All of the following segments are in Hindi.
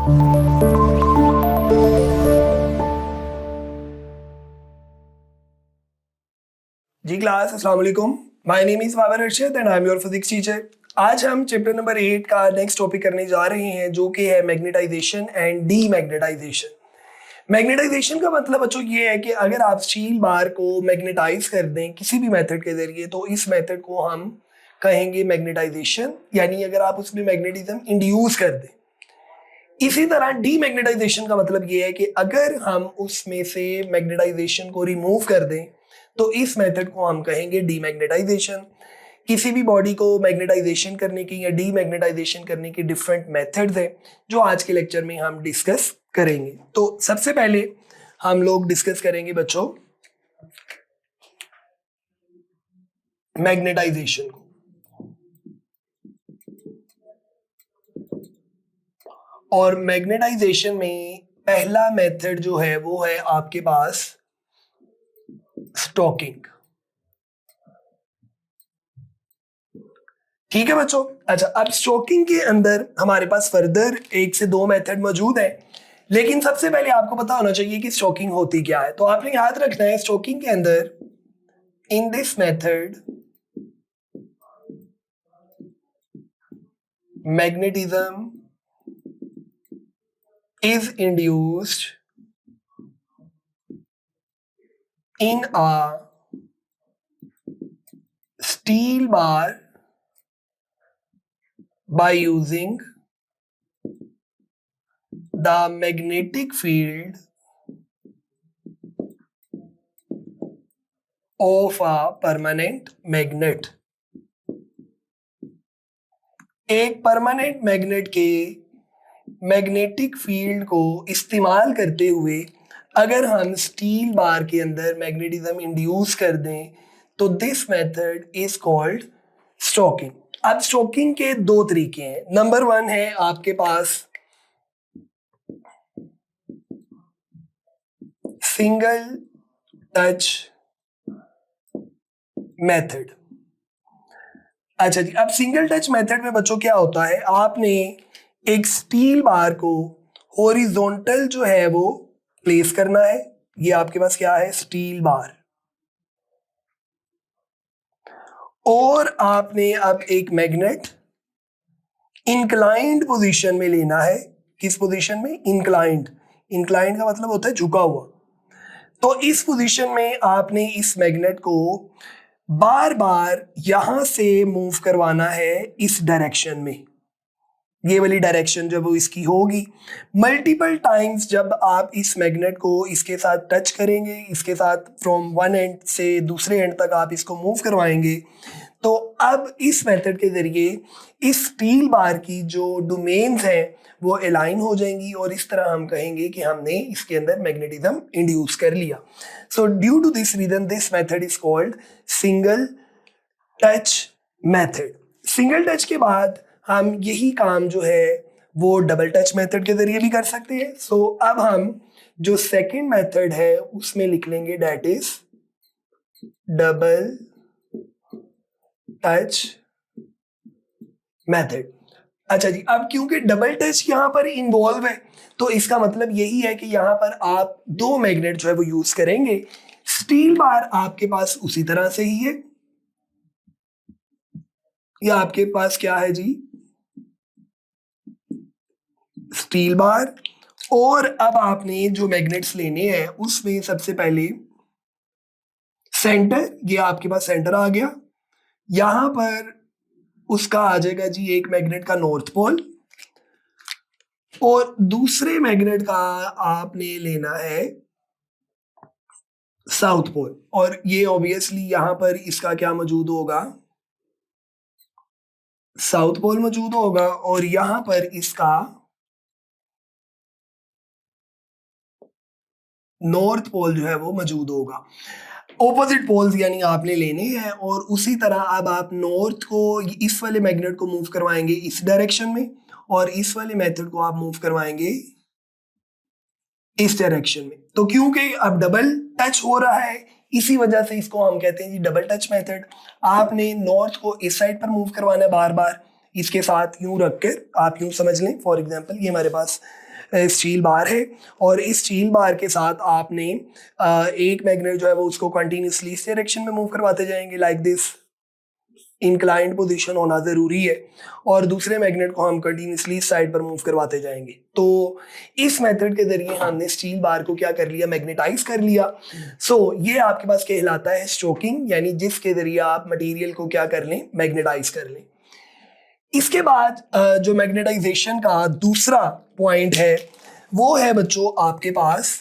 जी क्लास, अस्सलाम वालेकुम। My name is Babar Arshad and I am your physics teacher. आज हम चैप्टर नंबर 8 का नेक्स्ट टॉपिक करने जा रहे हैं, जो कि है मैग्नेटाइजेशन एंड डीमैग्नेटाइजेशन। मैग्नेटाइजेशन का मतलब बच्चों ये है कि अगर आप स्टील बार को मैग्नेटाइज कर दें किसी भी मेथड के जरिए, तो इस मेथड को हम कहेंगे मैग्नेटाइजेशन, यानी अगर आप उसमें मैग्नेटिज्म इंड्यूस कर दें। इसी तरह डीमैग्नेटाइजेशन का मतलब ये है कि अगर हम उसमें से मैग्नेटाइजेशन को रिमूव कर दें, तो इस मेथड को हम कहेंगे डीमैग्नेटाइजेशन। किसी भी बॉडी को मैग्नेटाइजेशन करने की या डीमैग्नेटाइजेशन करने की डिफरेंट मेथड्स हैं, जो आज के लेक्चर में हम डिस्कस करेंगे। तो सबसे पहले हम लोग डिस्कस करेंगे बच्चों मैग्नेटाइजेशन को। और मैग्नेटाइजेशन में पहला मेथड जो है वो है आपके पास स्टॉकिंग। ठीक है बच्चों। अच्छा, अब स्टॉकिंग के अंदर हमारे पास फर्दर 1 से 2 मेथड मौजूद है, लेकिन सबसे पहले आपको पता होना चाहिए कि स्टॉकिंग होती क्या है। तो आपने याद रखना है, स्टॉकिंग के अंदर in this method magnetism is induced in a steel bar by using the magnetic field of a permanent magnet। एक परमानेंट मैग्नेट के मैग्नेटिक फील्ड को इस्तेमाल करते हुए अगर हम स्टील बार के अंदर मैग्नेटिज्म इंड्यूस कर दें, तो this method is called stroking. अब स्टॉकिंग के 2 तरीके हैं। नंबर 1 है आपके पास सिंगल टच मेथड। अच्छा जी, अब सिंगल टच मेथड में बच्चों क्या होता है, आपने एक स्टील बार को हॉरिजॉन्टल जो है वो प्लेस करना है। ये आपके पास क्या है, स्टील बार। और आपने अब एक मैग्नेट इंक्लाइंड पोजीशन में लेना है। किस पोजीशन में, इंक्लाइंड। इंक्लाइंड का मतलब होता है झुका हुआ। तो इस पोजीशन में आपने इस मैग्नेट को बार बार यहां से मूव करवाना है इस डायरेक्शन में। ये वाली डायरेक्शन जब वो इसकी होगी, मल्टीपल टाइम्स जब आप इस मैग्नेट को इसके साथ टच करेंगे, इसके साथ फ्रॉम वन एंड से दूसरे एंड तक आप इसको मूव करवाएंगे, तो अब इस मेथड के जरिए इस स्टील बार की जो डोमेन्स हैं वो अलाइन हो जाएंगी, और इस तरह हम कहेंगे कि हमने इसके अंदर मैग्नेटिज्म इंड्यूस कर लिया। So due to this reason this method is called single touch method. Single touch के बाद हम यही काम जो है वो डबल टच मेथड के जरिए भी कर सकते हैं। सो अब हम जो सेकंड मेथड है उसमें लिख लेंगे that is double touch method. अच्छा जी, अब क्योंकि डबल टच यहां पर इन्वॉल्व है, तो इसका मतलब यही है कि यहां पर आप 2 मैग्नेट जो है वो यूज करेंगे। स्टील बार आपके पास उसी तरह से ही है, या आपके पास क्या है जी, स्टील बार। और अब आपने जो मैग्नेट्स लेने हैं उसमें सबसे पहले सेंटर, ये आपके पास सेंटर आ गया। यहां पर उसका आ जाएगा जी एक मैग्नेट का नॉर्थ पोल, और दूसरे मैग्नेट का आपने लेना है साउथ पोल। और ये ऑब्वियसली यहां पर इसका क्या मौजूद होगा, साउथ पोल मौजूद होगा, और यहां पर इसका नॉर्थ पोल जो है वो मौजूद होगा। ऑपोजिट पोल्स यानी आपने लेने हैं, और उसी तरह अब आप नॉर्थ को इस वाले मैग्नेट को मूव करवाएंगे इस डायरेक्शन में, और इस वाले मेथड को आप मूव करवाएंगे इस डायरेक्शन में। तो क्योंकि अब डबल टच हो रहा है, इसी वजह से इसको हम कहते हैं जी डबल टच मेथड। आपने नॉर्थ को इस साइड पर मूव करवाना है बार बार, इसके साथ यूं रखकर आप यूं समझ लें। फॉर एग्जांपल ये हमारे पास स्टील बार है, और इस स्टील बार के साथ आपने एक मैग्नेट जो है वो उसको कंटिन्यूसली इस डायरेक्शन में मूव करवाते जाएंगे, लाइक दिस। इंक्लाइंड पोजीशन होना ज़रूरी है, और दूसरे मैग्नेट को हम कंटिन्यूसली इस साइड पर मूव करवाते जाएंगे। तो इस मेथड के जरिए हमने स्टील बार को क्या कर लिया, मैग्नेटाइज कर लिया। ये आपके पास कहलाता है स्ट्रोकिंग, यानी जिसके जरिए आप मटेरियल को क्या कर लें, मैग्नेटाइज कर लें। इसके बाद जो मैग्नेटाइजेशन का दूसरा पॉइंट है वो है बच्चों आपके पास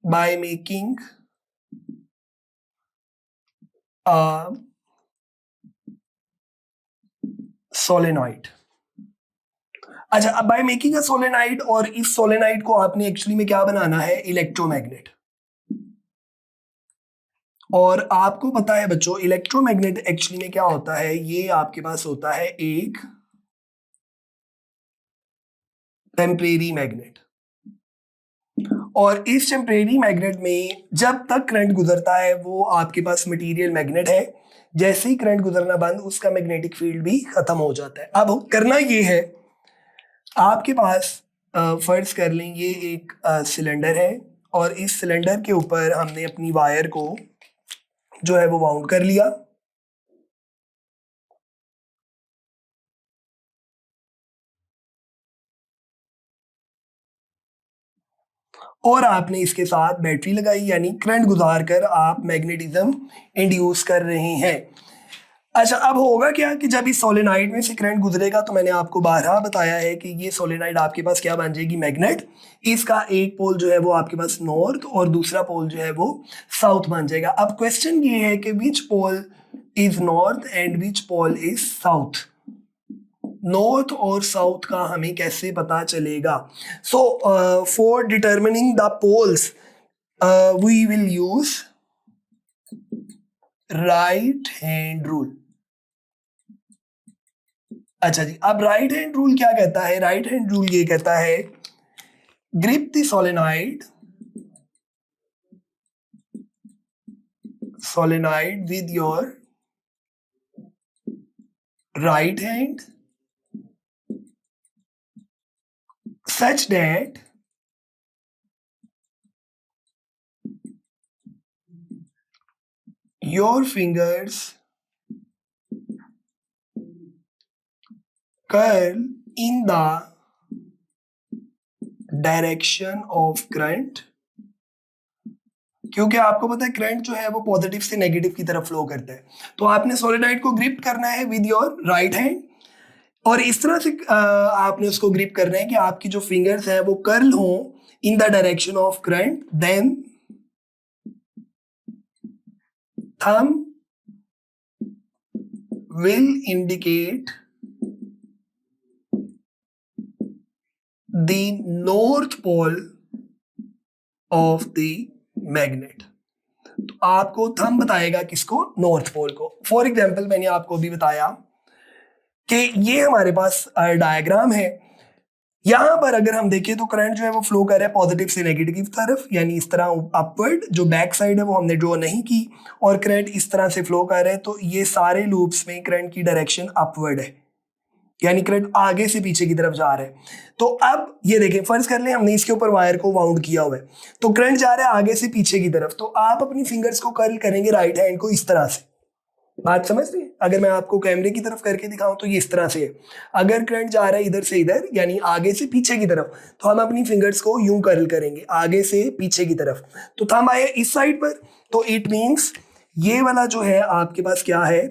बाय मेकिंग सोलेनॉइड। अच्छा, अब बाय मेकिंग अ सोलेनॉइड, और इस सोलेनॉइड को आपने एक्चुअली में क्या बनाना है, इलेक्ट्रोमैग्नेट। और आपको पता है बच्चों इलेक्ट्रोमैग्नेट एक्चुअली में क्या होता है, ये आपके पास होता है एक टेम्परेरी मैग्नेट। और इस टेम्परेरी मैग्नेट में जब तक करंट गुजरता है वो आपके पास मटेरियल मैग्नेट है, जैसे ही करंट गुजरना बंद उसका मैग्नेटिक फील्ड भी खत्म हो जाता है। अब करना ये है, आपके पास फर्ज कर लें ये एक सिलेंडर है, और इस सिलेंडर के ऊपर हमने अपनी वायर को जो है वो वाउंड कर लिया, और आपने इसके साथ बैटरी लगाई, यानी करंट गुजार कर आप मैग्नेटिज्म इंड्यूस कर रहे हैं। अच्छा, अब होगा क्या कि जब इस सोलेनाइड में से करंट गुजरेगा, तो मैंने आपको बारहा बताया है कि ये सोलेनाइड आपके पास क्या बन जाएगी, मैग्नेट। इसका एक पोल जो है वो आपके पास नॉर्थ और दूसरा पोल जो है वो साउथ बन जाएगा। अब क्वेश्चन ये है कि which pole is north and which pole is south. North और साउथ का हमें कैसे पता चलेगा? For determining the poles we will use right hand rule. अच्छा जी, अब राइट हैंड रूल क्या कहता है? राइट हैंड रूल ये कहता है grip the solenoid with your right hand such that your fingers curl in the direction of current. क्योंकि आपको पता है करंट जो है वो पॉजिटिव से नेगेटिव की तरफ फ्लो करता है, तो आपने सोलेनाइड को ग्रिप करना है विद योर राइट हैंड, और इस तरह से आपने उसको ग्रिप करना है कि आपकी जो फिंगर्स है वो कर्ल हो in the direction of current. Then thumb will indicate the north pole of the magnet। तो आपको थंब बताएगा किसको? नॉर्थ पोल को। फॉर एग्जाम्पल मैंने आपको भी बताया कि ये हमारे पास डायग्राम है, यहां पर अगर हम देखें तो करंट जो है वो फ्लो कर रहा है पॉजिटिव से नेगेटिव की तरफ, यानी इस तरह अपवर्ड। जो बैक साइड है वो हमने ड्रॉ नहीं की, और करंट इस तरह से फ्लो कर रहा है, तो ये सारे लूप्स में करंट की डायरेक्शन अपवर्ड है, यानी करंट आगे से पीछे की तरफ जा रहा है। तो अब ये देखें, फर्ज कर लें हमने इसके ऊपर वायर को वाउंड किया हुआ है, तो करंट जा रहा है आगे से पीछे की तरफ, तो आप अपनी फिंगर्स को कर्ल करेंगे राइट हैंड को इस तरह से। बात समझ रही है? अगर मैं आपको कैमरे की तरफ करके दिखाऊं तो ये इस तरह से है। अगर करंट जा रहा है इधर से इधर, यानी आगे से पीछे की तरफ, तो हम अपनी फिंगर्स को यूं कर्ल करेंगे आगे से पीछे की तरफ। तो थंब आए इस साइड पर, तो इट मींस ये वाला जो है आपके पास क्या है,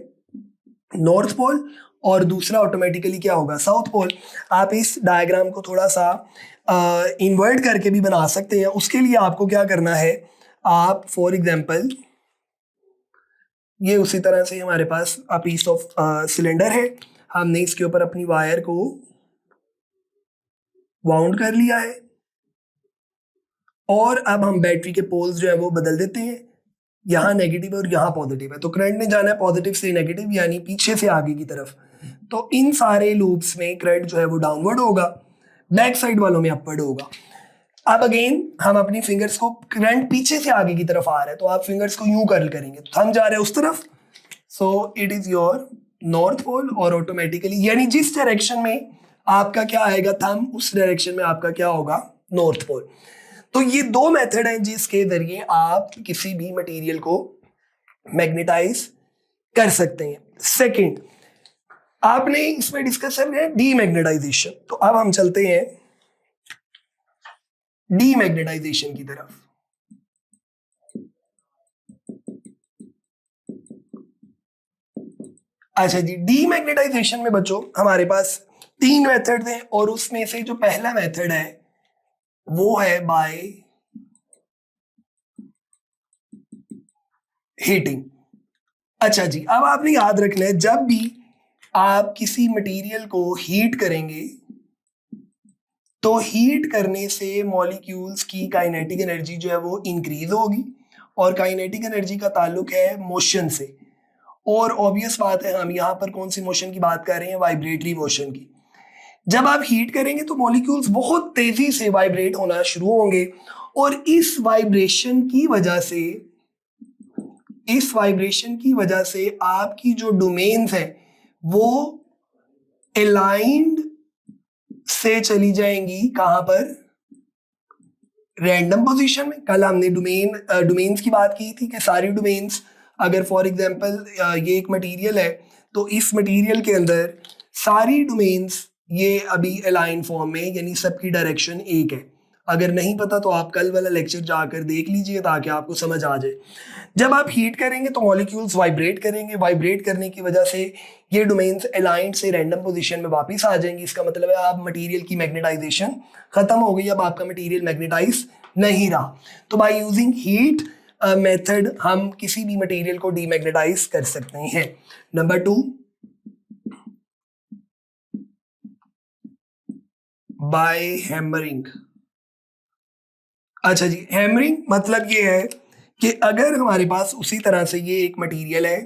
नॉर्थ पोल, और दूसरा ऑटोमेटिकली क्या होगा, साउथ पोल। आप इस डायग्राम को थोड़ा सा इन्वर्ट करके भी बना सकते हैं। उसके लिए आपको क्या करना है, आप फॉर एग्जाम्पल ये उसी तरह से हमारे पास पीस ऑफ सिलेंडर है, हमने इसके ऊपर अपनी वायर को वाउंड कर लिया है, और अब हम बैटरी के पोल्स जो है वो बदल देते हैं, यहाँ नेगेटिव और यहाँ पॉजिटिव है, तो करंट ने जाना है पॉजिटिव से नेगेटिव, यानी पीछे से आगे की तरफ। तो इन सारे लूप्स में करंट जो है वो डाउनवर्ड होगा, बैक साइड वालों में अपवर्ड होगा। अब अगेन हम अपनी फिंगर्स को, करंट पीछे से आगे की तरफ आ रहा है, तो आप फिंगर्स को यूं कर्ल करेंगे, तो थंब जा रहे हैं उस तरफ, so it is your north pole और ऑटोमेटिकली यानी जिस डायरेक्शन में आपका क्या आएगा थंब उस डायरेक्शन में आपका क्या होगा नॉर्थ पोल। तो ये दो मेथड हैं जिसके जरिए आप किसी भी मटेरियल को मैग्नेटाइज कर सकते हैं। सेकंड आपने इसमें डिस्कस कर लिया डीमैग्नेटाइजेशन, तो अब हम चलते हैं डीमैग्नेटाइजेशन की तरफ। अच्छा जी, डीमैग्नेटाइजेशन में बच्चों हमारे पास 3 मेथड हैं और उसमें से जो पहला मेथड है वो है बाय हीटिंग। अच्छा जी, अब आपने याद रखना है जब भी आप किसी मटेरियल को हीट करेंगे तो हीट करने से मॉलिक्यूल्स की काइनेटिक एनर्जी जो है वो इंक्रीज होगी और काइनेटिक एनर्जी का ताल्लुक है मोशन से। और ऑब्वियस बात है हम यहाँ पर कौन सी मोशन की बात कर रहे हैं, वाइब्रेटरी मोशन की। जब आप हीट करेंगे तो मॉलिक्यूल्स बहुत तेजी से वाइब्रेट होना शुरू होंगे और इस वाइब्रेशन की वजह से आपकी जो डोमेन्स है वो अलाइंड से चली जाएंगी कहां पर, रैंडम पोजीशन में। कल हमने डोमेन्स की बात की थी कि सारी डोमेन्स, अगर फॉर एग्जांपल ये एक मटेरियल है तो इस मटेरियल के अंदर सारी डोमेन्स ये अभी अलाइन फॉर्म में, यानी सबकी डायरेक्शन एक है। अगर नहीं पता तो आप कल वाला लेक्चर जाकर देख लीजिए ताकि आपको समझ आ जाए। जब आप हीट करेंगे तो मॉलिक्यूल्स वाइब्रेट करेंगे, वाइब्रेट करने की वजह से ये डोमेन्स अलाइंड से रैंडम पोजीशन में वापस आ जाएंगी। इसका मतलब है आप मटेरियल की मैग्नेटाइजेशन खत्म हो गई, अब आपका मटेरियल मैग्नेटाइज नहीं रहा। तो बाय यूजिंग हीट मेथड हम किसी भी मटेरियल को डीमैग्नेटाइज कर सकते हैं। Number 2 by hammering. अच्छा जी, हैमरिंग मतलब ये है कि अगर हमारे पास उसी तरह से ये एक मटेरियल है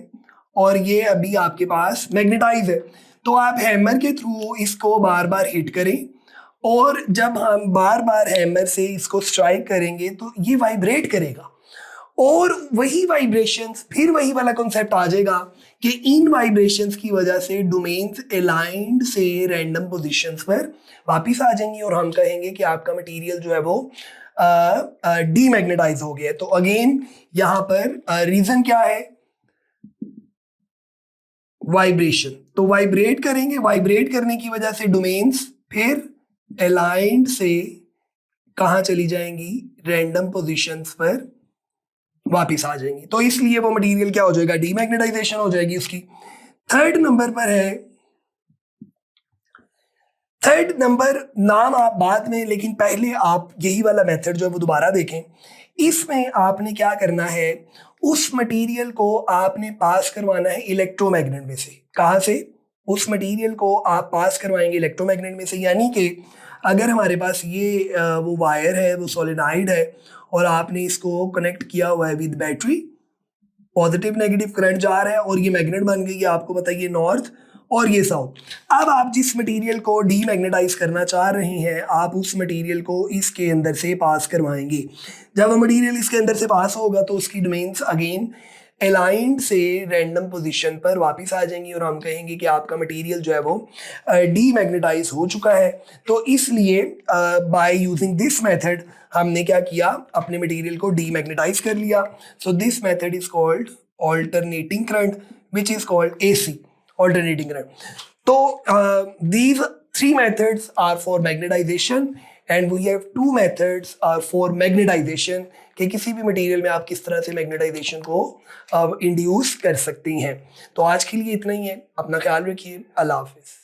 और ये अभी आपके पास मैग्नेटाइज है तो आप हैमर के थ्रू इसको बार बार हिट करें और जब हम बार बार हैमर से इसको स्ट्राइक करेंगे तो ये वाइब्रेट करेगा और वही वाइब्रेशंस, फिर वही वाला कॉन्सेप्ट आ जाएगा कि इन वाइब्रेशंस की वजह से डोमेन्स अलाइंड से रैंडम पोजीशंस पर वापस आ जाएंगी और हम कहेंगे कि आपका मटेरियल जो है वो डीमैग्नेटाइज हो गया है। तो अगेन यहाँ पर रीजन क्या है, वाइब्रेशन। तो वाइब्रेट करेंगे, वाइब्रेट करने की वजह से डोमेन्स फिर अलाइंड से कहाँ चली जाएंगी, रैंडम पोजीशंस पर वापिस आ जाएंगी। तो इसलिए वो मटेरियल क्या हो जाएगा, डीमैग्नेटाइजेशन हो जाएगी उसकी। थर्ड नंबर नाम आप बाद में, लेकिन पहले आप यही वाला मेथड जो है वो दोबारा देखें। इसमें आपने क्या करना है, उस मटेरियल को आपने पास करवाना है इलेक्ट्रोमैग्नेट में से। कहाँ से, उस मटेरियल को आप पास करवाएंगे इलेक्ट्रोमैग्नेट में से। यानी कि अगर हमारे पास ये वो वायर है, वो सोलेनॉइड है और आपने इसको कनेक्ट किया हुआ है with battery, positive negative current जा रहा है और ये मैग्नेट बन गई है, आपको पता है ये नॉर्थ और ये साउथ। अब आप जिस मटेरियल को डीमैग्नेटाइज करना चाह रहे हैं आप उस मटेरियल को इसके अंदर से पास करवाएंगे। जब वो मटेरियल इसके अंदर से पास होगा तो उसकी डोमेन्स अगेन अलाइंड से रैंडम पोजीशन पर वापस आ जाएंगी और हम कहेंगे कि आपका मटेरियल जो है वो डीमैग्नेटाइज हो चुका है। तो इसलिए बाय यूजिंग दिस मेथड हमने क्या किया, अपने मटेरियल को डीमैग्नेटाइज कर लिया। So this method is called alternating current which is called AC, alternating current. So these 3 methods are for magnetization and we have 2 methods are for magnetization कि किसी भी मटेरियल में आप किस तरह से मैग्नेटाइजेशन को इंड्यूस कर सकती हैं। तो आज के लिए इतना ही है, अपना ख्याल रखिए, अल्लाह हाफिज़।